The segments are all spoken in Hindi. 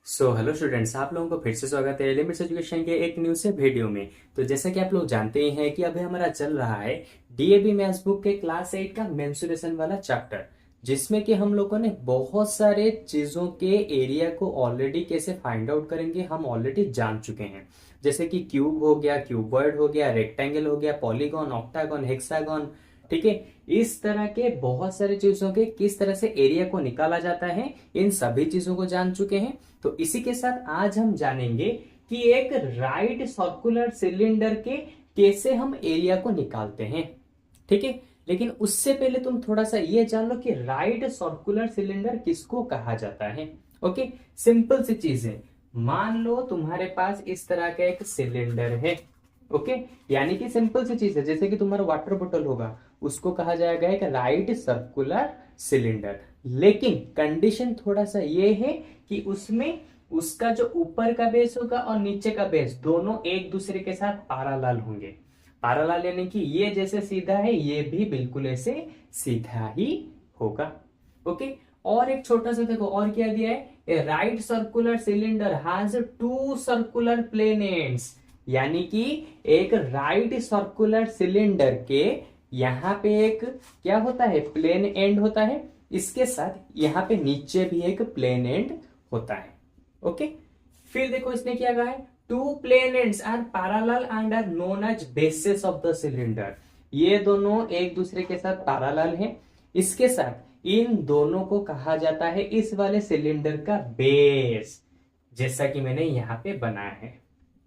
हेलो स्टूडेंट्स, आप लोगों को फिर से स्वागत है लिमिट्स एजुकेशन के एक न्यू से वीडियो में। तो जैसा कि आप लोग जानते ही हैं कि अभी हमारा चल रहा है डीएवी मैथ्स बुक के क्लास 8 का मेंसुरेशन वाला चैप्टर, जिसमें कि हम लोगों ने बहुत सारे चीजों के एरिया को ऑलरेडी कैसे फाइंड आउट करेंगे हम ऑलरेडी जान चुके हैं। जैसे कि क्यूब हो गया, क्यूबॉइड हो गया, रेक्टेंगल हो गया, पॉलीगॉन, ऑक्टागॉन, हेक्सागॉन। ठीक है, इस तरह के बहुत सारे चीजों के किस तरह से एरिया को निकाला जाता है, इन सभी चीजों को जान चुके हैं। तो इसी के साथ आज हम जानेंगे कि एक राइट सर्कुलर सिलेंडर के कैसे हम एरिया को निकालते हैं। ठीक है, लेकिन उससे पहले तुम थोड़ा सा ये जान लो कि राइट सर्कुलर सिलेंडर किसको कहा जाता है। ओके, सिंपल सी चीज है। मान लो तुम्हारे पास इस तरह का एक सिलेंडर है। ओके, यानी कि सिंपल सी चीज है, जैसे कि तुम्हारा वाटर बोतल होगा, उसको कहा जाएगा एक राइट सर्कुलर सिलेंडर। लेकिन कंडीशन थोड़ा सा ये है कि उसमें उसका जो ऊपर का बेस होगा और नीचे का बेस दोनों एक दूसरे के साथ पैरेलल होंगे। पैरेलल यानी कि ये जैसे सीधा है ये भी बिल्कुल ऐसे सीधा ही होगा। ओके, और एक छोटा सा देखो और क्या दिया है, a right circular cylinder has two circular plane ends. यानी कि एक राइट सर्कुलर सिलेंडर के यहां पे एक क्या होता है, प्लेन एंड होता है। इसके साथ यहां पे नीचे भी एक प्लेन एंड होता है। ओके, फिर देखो इसने क्या कहा है, two plane ends are parallel and are known as bases of the cylinder. ये दोनों एक दूसरे के साथ पैरेलल हैं। इसके साथ इन दोनों को कहा जाता है इस वाले सिलेंडर का बेस, जैसा कि मैंने यहां पे बनाया है।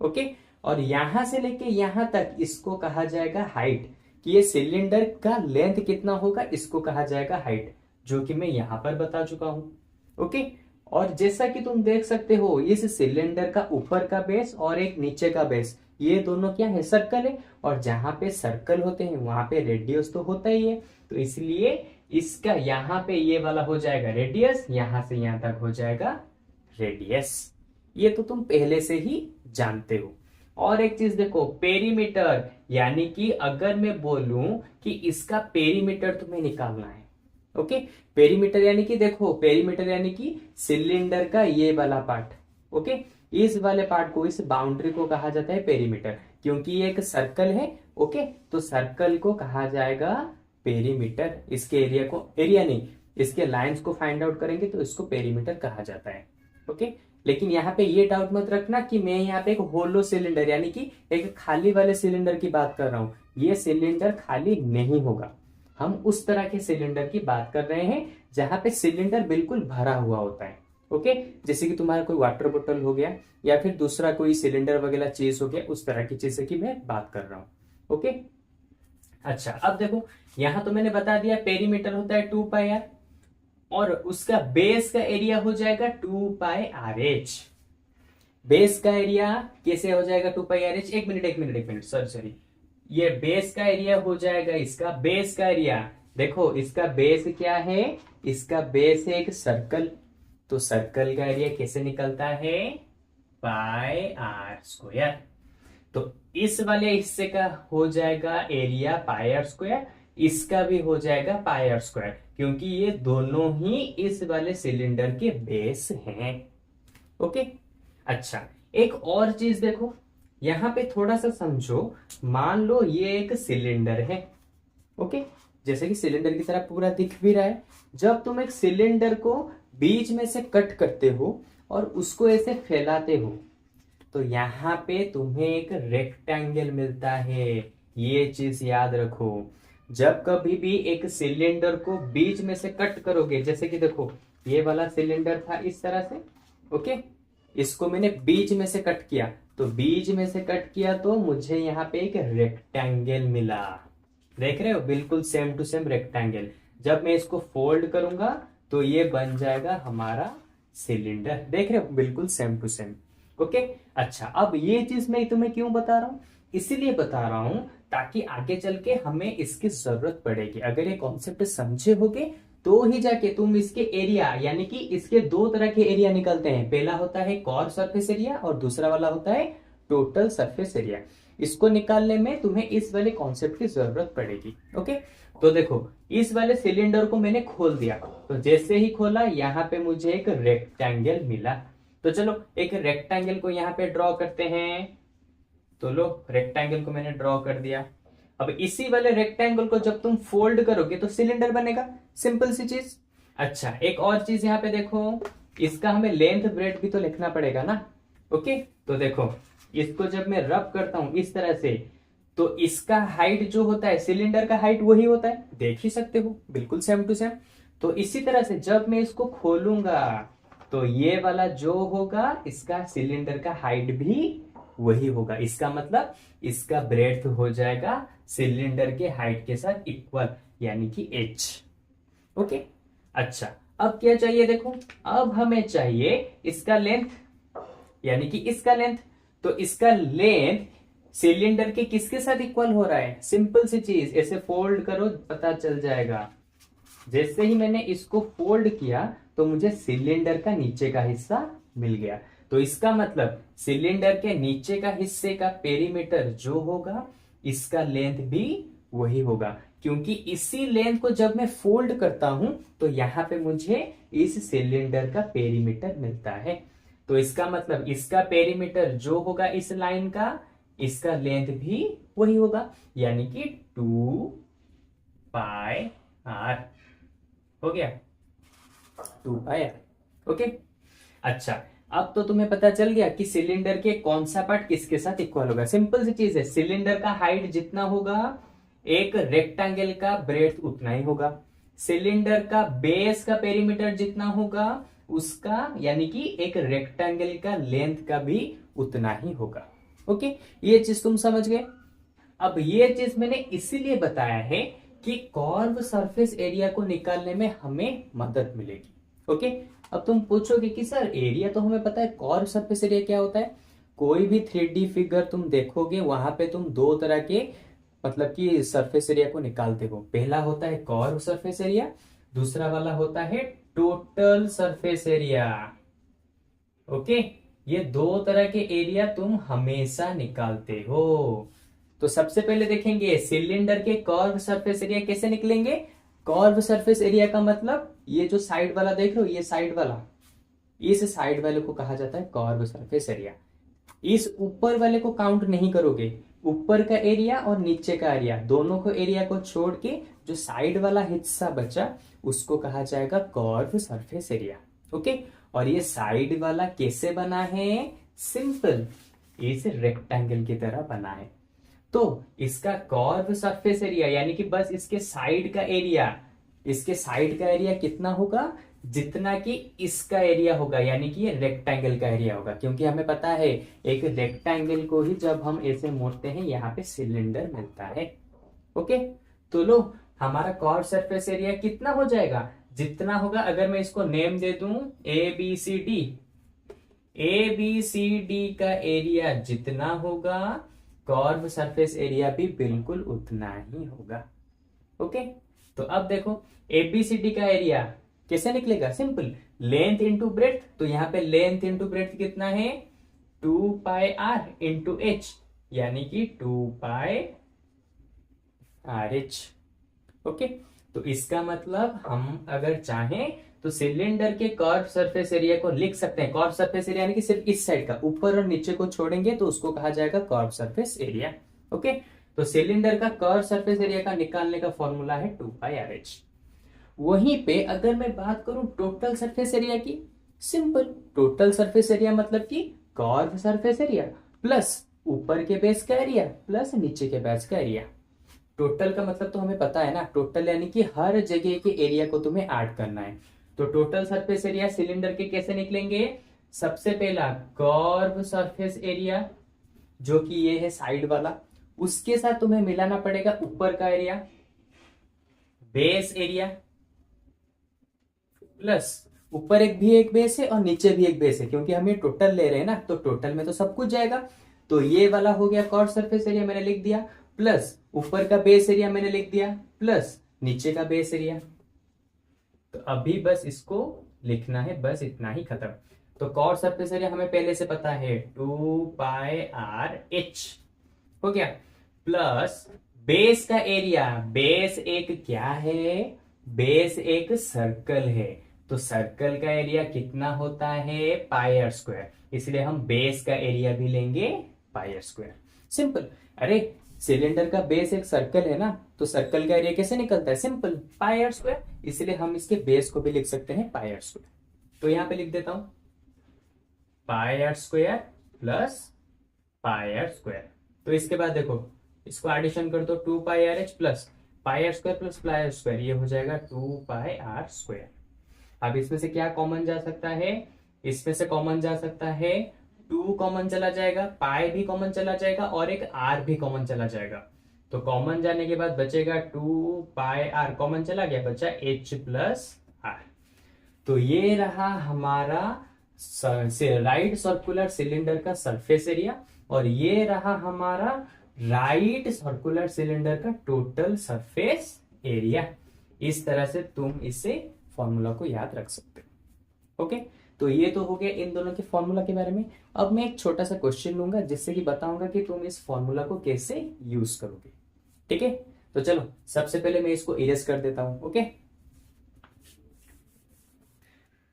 ओके, और यहां से लेके यहां तक इसको कहा जाएगा हाइट, कि ये सिलेंडर का लेंथ कितना होगा इसको कहा जाएगा हाइट, जो कि मैं यहां पर बता चुका हूं। ओके, और जैसा कि तुम देख सकते हो इस सिलेंडर का ऊपर का बेस और एक नीचे का बेस, ये दोनों क्या है, सर्कल है। और जहां पे सर्कल होते हैं वहां पे रेडियस तो होता ही है, तो इसलिए इसका यहां पे ये वाला हो जाएगा रेडियस, यहां से यहां तक हो जाएगा रेडियस। ये तो तुम पहले से ही जानते हो। और एक चीज देखो, पेरीमीटर, यानी कि अगर मैं बोलूं कि इसका पेरीमीटर तुम्हें निकालना है। ओके, पेरीमीटर यानी कि देखो, पेरीमीटर यानी कि सिलेंडर का ये वाला पार्ट। ओके, इस वाले पार्ट को, इस बाउंड्री को कहा जाता है पेरीमीटर, क्योंकि ये एक सर्कल है। ओके, तो सर्कल को कहा जाएगा पेरीमीटर। इसके एरिया को, एरिया नहीं, इसके लाइंस को फाइंड आउट करेंगे तो इसको पेरीमीटर कहा जाता है। ओके, लेकिन यहाँ पे ये डाउट मत रखना कि मैं यहाँ पे एक होलो सिलेंडर यानी कि एक खाली वाले सिलेंडर की बात कर रहा हूं। ये सिलेंडर खाली नहीं होगा, हम उस तरह के सिलेंडर की बात कर रहे हैं जहां पे सिलेंडर बिल्कुल भरा हुआ होता है। ओके, जैसे कि तुम्हारा कोई वाटर बोतल हो गया या फिर दूसरा कोई सिलेंडर वगैरह चीज हो गया, उस तरह की चीज की मैं बात कर रहा हूं। ओके, अच्छा अब देखो, यहां तो मैंने बता दिया पेरीमीटर होता है 2 पाई आर, और उसका बेस का एरिया हो जाएगा 2 पाई आर एच। बेस का एरिया कैसे हो जाएगा 2 पाई आर एच, एक मिनट एक मिनट एक मिनट, सॉरी सॉरी, ये बेस का एरिया हो जाएगा, इसका बेस का एरिया देखो, इसका बेस क्या है, इसका बेस है एक सर्कल, तो सर्कल का एरिया कैसे निकलता है, पाई आर स्क्वायर। तो इस वाले हिस्से का हो जाएगा एरिया पाई आर स्क्वायर, इसका भी हो जाएगा पाई आर स्क्वायर, क्योंकि ये दोनों ही इस वाले सिलेंडर के बेस हैं। ओके, अच्छा एक और चीज देखो, यहां पे थोड़ा सा समझो। मान लो ये एक सिलेंडर है। ओके, जैसे कि सिलेंडर की तरह पूरा दिख भी रहा है। जब तुम एक सिलेंडर को बीच में से कट करते हो और उसको ऐसे फैलाते हो, तो यहां पे तुम्हें एक रेक्टेंगल मिलता है। ये चीज याद रखो, जब कभी भी एक सिलेंडर को बीच में से कट करोगे, जैसे कि देखो ये वाला सिलेंडर था इस तरह से। ओके, इसको मैंने बीच में से कट किया, तो बीच में से कट किया तो मुझे यहाँ पे एक रेक्टेंगल मिला। देख रहे हो, बिल्कुल सेम टू सेम रेक्टेंगल। जब मैं इसको फोल्ड करूंगा तो ये बन जाएगा हमारा सिलेंडर। देख रहे हो, बिल्कुल सेम टू सेम। ओके, अच्छा अब ये चीज मैं तुम्हें क्यों बता रहा हूं, इसीलिए बता रहा हूं ताकि आगे चल के हमें इसकी जरूरत पड़ेगी। अगर ये कॉन्सेप्ट समझे होगे तो ही जाके तुम इसके एरिया, यानी कि इसके दो तरह के एरिया निकलते हैं, पहला होता है कॉर सरफेस एरिया और दूसरा वाला होता है टोटल सरफेस एरिया। इसको निकालने में तुम्हें इस वाले कॉन्सेप्ट की जरूरत पड़ेगी। ओके, तो देखो इस वाले सिलेंडर को मैंने खोल दिया, तो जैसे ही खोला यहां पे मुझे एक रेक्टेंगल मिला। तो चलो एक रेक्टेंगल को यहाँ पे ड्रॉ करते हैं। तो लो रेक्टेंगल को मैंने ड्रॉ कर दिया। अब इसी वाले रेक्टेंगल को जब तुम फोल्ड करोगे तो सिलेंडर बनेगा, सिंपल सी चीज। अच्छा एक और चीज यहाँ पे देखो, इसका हमें लेंथ ब्रेड भी तो लिखना पड़ेगा ना। ओके तो देखो इसको जब मैं रब करता हूं इस तरह से, तो इसका हाइट जो होता है सिलेंडर का हाइट वही होता है, देख ही सकते हो बिल्कुल सेम टू सेम। तो इसी तरह से जब मैं इसको खोलूंगा तो ये वाला जो होगा इसका सिलेंडर का हाइट भी वही होगा। इसका मतलब इसका ब्रेड्थ हो जाएगा सिलेंडर के हाइट के साथ इक्वल, यानी कि h। ओके अच्छा अब क्या चाहिए देखो, अब हमें चाहिए इसका लेंथ, यानी कि इसका लेंथ। तो इसका लेंथ सिलेंडर के किसके साथ इक्वल हो रहा है, सिंपल सी चीज, ऐसे फोल्ड करो पता चल जाएगा। जैसे ही मैंने इसको फोल्ड किया तो मुझे सिलेंडर का नीचे का हिस्सा मिल गया। तो इसका मतलब सिलेंडर के नीचे का हिस्से का पेरीमीटर जो होगा इसका लेंथ भी वही होगा, क्योंकि इसी लेंथ को जब मैं फोल्ड करता हूं तो यहां पे मुझे इस सिलेंडर का पेरीमीटर मिलता है। तो इसका मतलब इसका पेरीमीटर जो होगा इस लाइन का, इसका लेंथ भी वही होगा, यानी कि 2πr हो गया, 2πr। ओके अच्छा अब तो तुम्हें पता चल गया कि सिलेंडर के कौन सा पार्ट किसके साथ इक्वल होगा। सिंपल सी चीज है, सिलेंडर का हाइट जितना होगा एक रेक्टेंगल का ब्रेड्थ उतना ही होगा। सिलेंडर का बेस का पेरीमीटर जितना होगा उसका, यानी कि एक रेक्टेंगल का लेंथ का भी उतना ही होगा। ओके ये चीज तुम समझ गए। अब ये चीज मैंने इसीलिए बताया है कि कर्व सरफेस एरिया को निकालने में हमें मदद मिलेगी। ओके अब तुम पूछोगे कि सर एरिया तो हमें पता है, कर्व सरफेस एरिया क्या होता है। कोई भी 3D फिगर तुम देखोगे वहां पे तुम दो तरह के मतलब कि सरफेस एरिया को निकालते हो। पहला होता है कर्व सरफेस एरिया, दूसरा वाला होता है टोटल सरफेस एरिया। ओके ये दो तरह के एरिया तुम हमेशा निकालते हो। तो सबसे पहले देखेंगे सिलेंडर के कर्व सरफेस एरिया कैसे निकलेंगे। कर्व सरफेस एरिया का मतलब ये जो साइड वाला देख रहे हो, ये साइड वाला, इस साइड वाले को कहा जाता है कर्व सरफेस एरिया। इस ऊपर वाले को काउंट नहीं करोगे, ऊपर का एरिया और नीचे का एरिया दोनों को एरिया को छोड़ के जो साइड वाला हिस्सा बचा उसको कहा जाएगा कर्व सरफेस एरिया। ओके और ये साइड वाला कैसे बना है, सिंपल, इस रेक्टेंगल की तरह बना है। तो इसका कर्व सरफेस एरिया यानी कि बस इसके साइड का एरिया, इसके साइड का एरिया कितना होगा, जितना कि इसका एरिया होगा, यानी कि ये रेक्टेंगल का एरिया होगा। क्योंकि हमें पता है एक रेक्टेंगल को ही जब हम ऐसे मोड़ते हैं यहाँ पे सिलेंडर मिलता है। ओके तो लो हमारा कर्व सरफेस एरिया कितना हो जाएगा, जितना होगा, अगर मैं इसको नेम दे दूं ABCD, ABCD का एरिया जितना होगा कर्व सरफेस एरिया भी बिल्कुल उतना ही होगा। ओके तो अब देखो ABCD का एरिया कैसे निकलेगा, सिंपल, लेंथ इंटू ब्रेड्थ। तो यहाँ पे लेंथ इंटू ब्रेड्थ कितना है, 2πr इंटू h, यानी कि 2πrh। ओके तो इसका मतलब हम अगर चाहें तो सिलेंडर के कर्व सरफेस एरिया को लिख सकते हैं। कर्व सरफेस एरिया यानी कि सिर्फ इस साइड का, ऊपर और नीचे को छोड़ेंगे तो उसको कहा जाएगा कर्व सरफेस एरिया। ओके तो सिलेंडर का कर्व सरफेस एरिया का निकालने का फॉर्मूला है 2πrh। वहीं पे अगर मैं बात करूं टोटल सरफेस एरिया की, सिंपल, टोटल सरफेस एरिया मतलब कि कर्व सरफेस एरिया प्लस ऊपर के बेस का एरिया प्लस नीचे के बेस का एरिया। टोटल का मतलब तो हमें पता है ना, टोटल यानी कि हर जगह के एरिया को तुम्हें ऐड करना है। तो टोटल सरफेस एरिया सिलेंडर के कैसे निकलेंगे, सबसे पहला कर्व सरफेस एरिया जो कि ये है साइड वाला, उसके साथ तुम्हें मिलाना पड़ेगा ऊपर का एरिया, बेस एरिया, प्लस ऊपर एक बेस है और नीचे भी एक बेस है, क्योंकि हम ये टोटल ले रहे हैं ना, तो टोटल में तो सब कुछ जाएगा। तो ये वाला हो गया कर्व सरफेस एरिया मैंने लिख दिया, प्लस ऊपर का बेस एरिया मैंने लिख दिया, प्लस नीचे का बेस एरिया। तो अभी बस इसको लिखना है, बस इतना ही, खत्म। तो कर्व सरफेस एरिया हमें पहले से पता है 2πrh हो गया, प्लस बेस का एरिया, बेस एक क्या है, बेस एक सर्कल है, तो सर्कल का एरिया कितना होता है, पाई आर स्क्वायर, इसलिए हम बेस का एरिया भी लेंगे पाई आर स्क्वायर। सिंपल। अरे सिलेंडर का बेस एक सर्कल है ना, तो सर्कल का एरिया कैसे निकलता है, सिंपल, पाई आर स्क्वायर, इसलिए हम इसके बेस को भी लिख सकते हैं पाई आर स्क्वायर। तो यहां पे लिख देता हूं pi R square plus pi R square. तो इसके बाद देखो इसको एडिशन कर दो, 2 pi R H plus pi R square plus pi R square, ये हो जाएगा 2 पाई आर स्क्वायर। अब इसमें से क्या कॉमन जा सकता है, इसमें से कॉमन जा सकता है 2 कॉमन चला जाएगा, पाई भी कॉमन चला जाएगा और एक आर भी कॉमन चला जाएगा। तो कॉमन जाने के बाद बचेगा 2 पाई आर, कॉमन चला गया, बचा एच प्लस आर। तो ये रहा हमारा राइट सर्कुलर सिलेंडर का सरफेस एरिया, और ये रहा हमारा राइट सर्कुलर सिलेंडर का टोटल सरफेस एरिया। इस तरह से तुम इसे फॉर्मूला को याद रख सकते हो। ओके, तो ये तो हो गया इन दोनों के फॉर्मूला के बारे में। अब मैं एक छोटा सा क्वेश्चन लूंगा जिससे कि बताऊंगा कि तुम इस फॉर्मूला को कैसे यूज करोगे। ठीक है, तो चलो सबसे पहले मैं इसको इरेज कर देता हूं। ओके,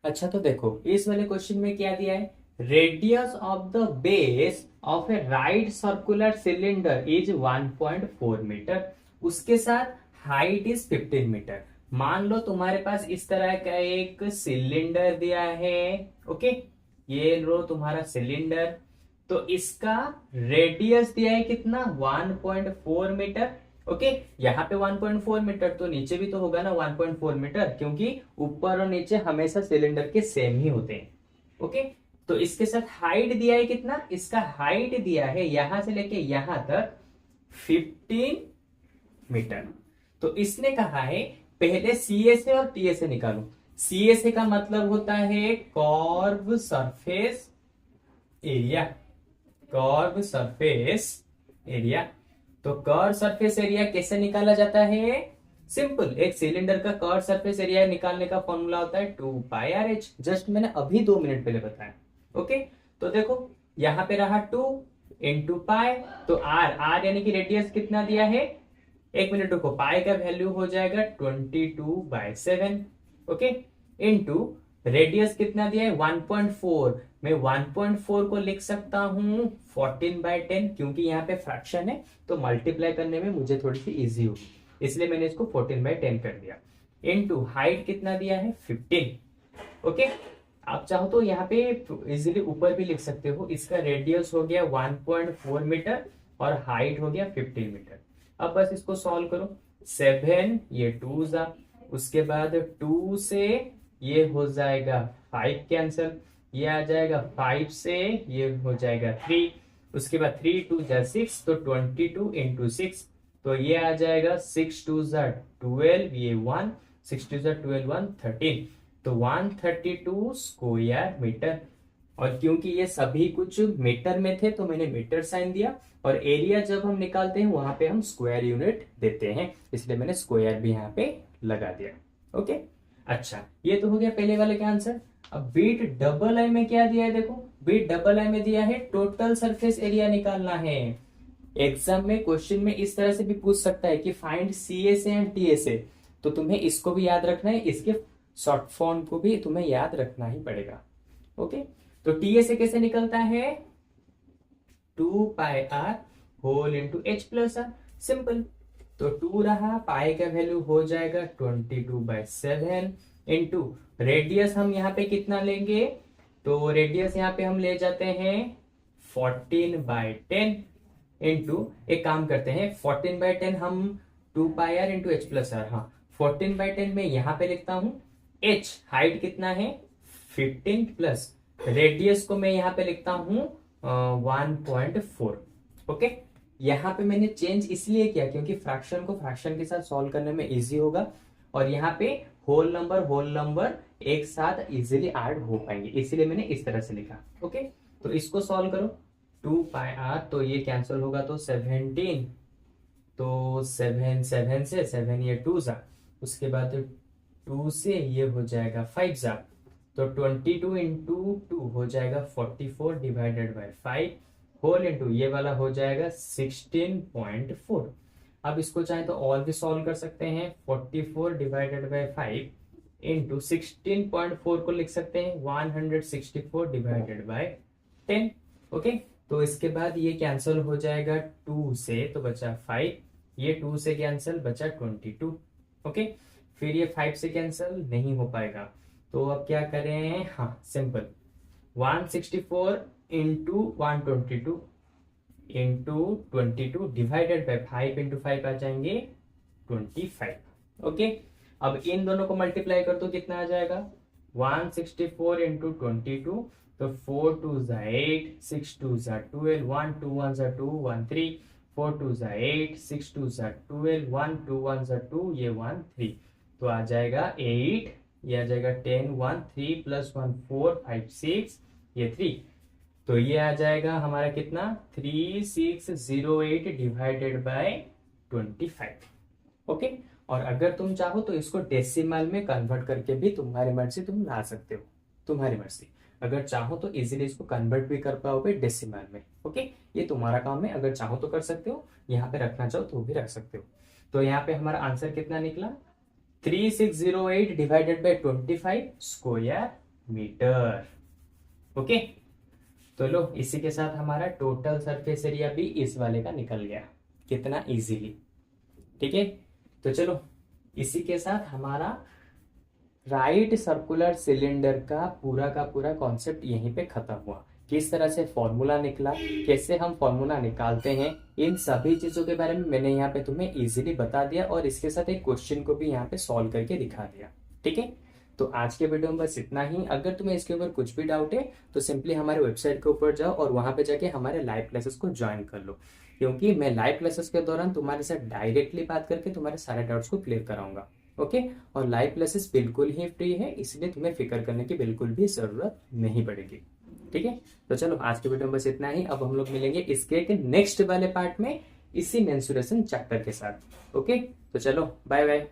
अच्छा तो देखो इस वाले क्वेश्चन में क्या दिया है, radius of the base of a right circular cylinder is 1.4 metre, उसके साथ हाइट इज 15 मीटर। मान लो तुम्हारे पास इस तरह का एक सिलेंडर दिया है। ओके, ये लो तुम्हारा सिलेंडर, तो इसका रेडियस दिया है कितना, 1.4 मीटर। ओके, यहाँ पे 1.4 मीटर, तो नीचे भी तो होगा ना 1.4 मीटर, क्योंकि ऊपर और नीचे हमेशा सिलेंडर के सेम ही होते हैं। ओके, तो इसके साथ हाइट दिया है कितना, इसका हाइट दिया है यहां से लेके यहां तक 15 मीटर। तो इसने कहा है पहले सीएसए और टीएसए निकालो। सीएसए का मतलब होता है curve surface area, curve surface area. तो कर्व सरफेस एरिया कैसे निकाला जाता है, सिंपल, एक सिलेंडर का कर्व सरफेस एरिया निकालने का फॉर्मूला होता है 2 पाई आर एच, जस्ट मैंने अभी 2 मिनट पहले बताया। ओके, तो देखो यहां पे रहा 2 इंटू पाई, तो आर, आर यानी कि रेडियस कितना दिया है, एक मिनट रुको, पाई का वैल्यू हो जाएगा 22/7। ओके, इंटू रेडियस कितना दिया है 1.4, मैं 1.4 को लिख सकता हूं 14/10, क्योंकि यहाँ पे फ्रैक्शन है तो मल्टीप्लाई करने में मुझे थोड़ी सी इजी होगी, इसलिए मैंने इसको 14/10 कर दिया। इंटू हाइट कितना दिया है 15। ओके, आप चाहो तो यहाँ पे इजीली ऊपर भी लिख सकते हो, इसका रेडियस हो गया 1.4 मीटर और हाइट हो गया 15 मीटर। अब बस इसको सॉल्व करो, 7 ये 2 जा, उसके बाद 2 से ये हो जाएगा 5 कैंसल, ये आ जाएगा 5 से ये हो जाएगा 3, उसके बाद 3 2 जा 6, तो 22 इंटू 6, तो ये आ जाएगा 6 2 जा 12, ये 1, 6 2 जा 12 1 13, तो 132 स्क्वायर मीटर। और क्योंकि ये सभी कुछ मीटर में थे तो मैंने मीटर साइन दिया, और एरिया जब हम निकालते हैं वहां पे हम स्क्वायर यूनिट देते हैं, इसलिए मैंने स्क्वायर भी यहाँ पे लगा दिया। ओके, अच्छा ये तो हो गया पहले वाले का आंसर। अब बीट डबल आई में क्या दिया है, देखो बीट डबल आई में दिया है टोटल सरफेस एरिया निकालना है। एग्जाम में क्वेश्चन में इस तरह से भी पूछ सकता है कि फाइंड सीएसए एंड टीएसए, तो तुम्हें इसको भी याद रखना है, इसके शॉर्ट फॉर्म को भी तुम्हें याद रखना ही पड़ेगा। ओके, तो टीएसए कैसे निकलता है, 2 pi R whole into H plus R, simple. तो 2 रहा, पाई का वैल्यू हो जाएगा 22/7 इंटू रेडियस हम यहाँ पे कितना लेंगे, तो रेडियस यहाँ पे हम ले जाते हैं 14/10 इंटू, एक काम करते हैं 14/10 हम 2 pi R into H plus R, हाँ 14/10 में यहाँ पे लिखता हूं, एच हाइट कितना है 15 प्लस रेडियस को मैं यहाँ पे लिखता हूं 1.4। ओके, यहाँ पे मैंने चेंज इसलिए किया क्योंकि फ्रैक्शन को फ्रैक्शन के साथ सॉल्व करने में इजी होगा, और यहाँ पे होल नंबर एक साथ इजीली ऐड हो पाएंगे, इसीलिए मैंने इस तरह से लिखा। ओके, तो इसको सॉल्व करो, 2 पाई आर, तो ये कैंसिल होगा तो 17, तो 7 7 से 7 ये 2 जा, उसके बाद 2 से ये हो जाएगा 5 जा, तो 22 इंटू 2 हो जाएगा 44 डिवाइडेड बाय 5 होल इंटू ये वाला हो जाएगा 16.4। अब इसको चाहे तो और भी सॉल्व कर सकते हैं, 44 डिवाइडेड बाय 5 इंटू 16.4 को लिख सकते हैं 164 डिवाइडेड बाय 10। ओके, तो इसके बाद ये कैंसिल हो जाएगा 2 से, तो बचा 5, ये 2 से कैंसिल बचा 22। ओके, फिर ये 5 से कैंसिल नहीं हो पाएगा, तो अब क्या करें, हाँ simple, 164 into 122 into 22 divided by 5 into 5 आ जाएंगे 25। ओके, अब इन दोनों को मल्टीप्लाई कर दो, कितना आ जाएगा 164 इंटू 22, तो 4 2 जा 8, 6 2 जा 12, 1 2 1 जा 2 1 3, 4 2 जा 8, 6 2 जा 12, 1 2 1 जा 2, ये 1 3, तो आ जाएगा 8, ये आ जाएगा 10, 1 3 प्लस 1 4 5 6, ये 3, तो ये आ जाएगा हमारा कितना 3608 डिवाइडेड बाय 25। ओके, और अगर तुम चाहो तो इसको डेसिमल में कन्वर्ट करके भी तुम्हारी मर्जी तुम ला सकते हो, तुम्हारी मर्जी, अगर चाहो तो इजीली इसको कन्वर्ट भी कर पाओगे डेसिमल में। ओके, ये तुम्हारा काम है, अगर चाहो तो कर सकते हो, यहाँ पे रखना चाहो तो भी रख सकते हो। तो यहाँ पे हमारा आंसर कितना निकला 3608 divided by 25 square metre. Okay, तो लो इसी के साथ हमारा टोटल सरफेस एरिया भी इस वाले का निकल गया, कितना इजीली। ठीक है, तो चलो इसी के साथ हमारा राइट सर्कुलर सिलेंडर का पूरा कॉन्सेप्ट यहीं पे खत्म हुआ। किस तरह से फॉर्मूला निकला, कैसे हम फॉर्मूला निकालते हैं, इन सभी चीजों के बारे में मैंने यहाँ पे तुम्हें इजीली बता दिया, और इसके साथ एक क्वेश्चन को भी यहाँ पे सॉल्व करके दिखा दिया। ठीक है, तो आज के वीडियो में बस इतना ही। अगर तुम्हें इसके ऊपर कुछ भी डाउट है तो सिंपली हमारे वेबसाइट के ऊपर जाओ और वहां पे जाके हमारे लाइव क्लासेस को ज्वाइन कर लो, क्योंकि मैं लाइव क्लासेस के दौरान तुम्हारे साथ डायरेक्टली बात करके तुम्हारे सारे डाउट्स को क्लियर कराऊंगा। ओके, और लाइव क्लासेस बिल्कुल ही फ्री है, इसलिए तुम्हें फिक्र करने की बिल्कुल भी जरूरत नहीं पड़ेगी। ठीक है, तो चलो आज के वीडियो में बस इतना ही। अब हम लोग मिलेंगे इसके एक नेक्स्ट वाले पार्ट में इसी मेंसुरेशन चैप्टर के साथ। ओके, तो चलो बाय बाय।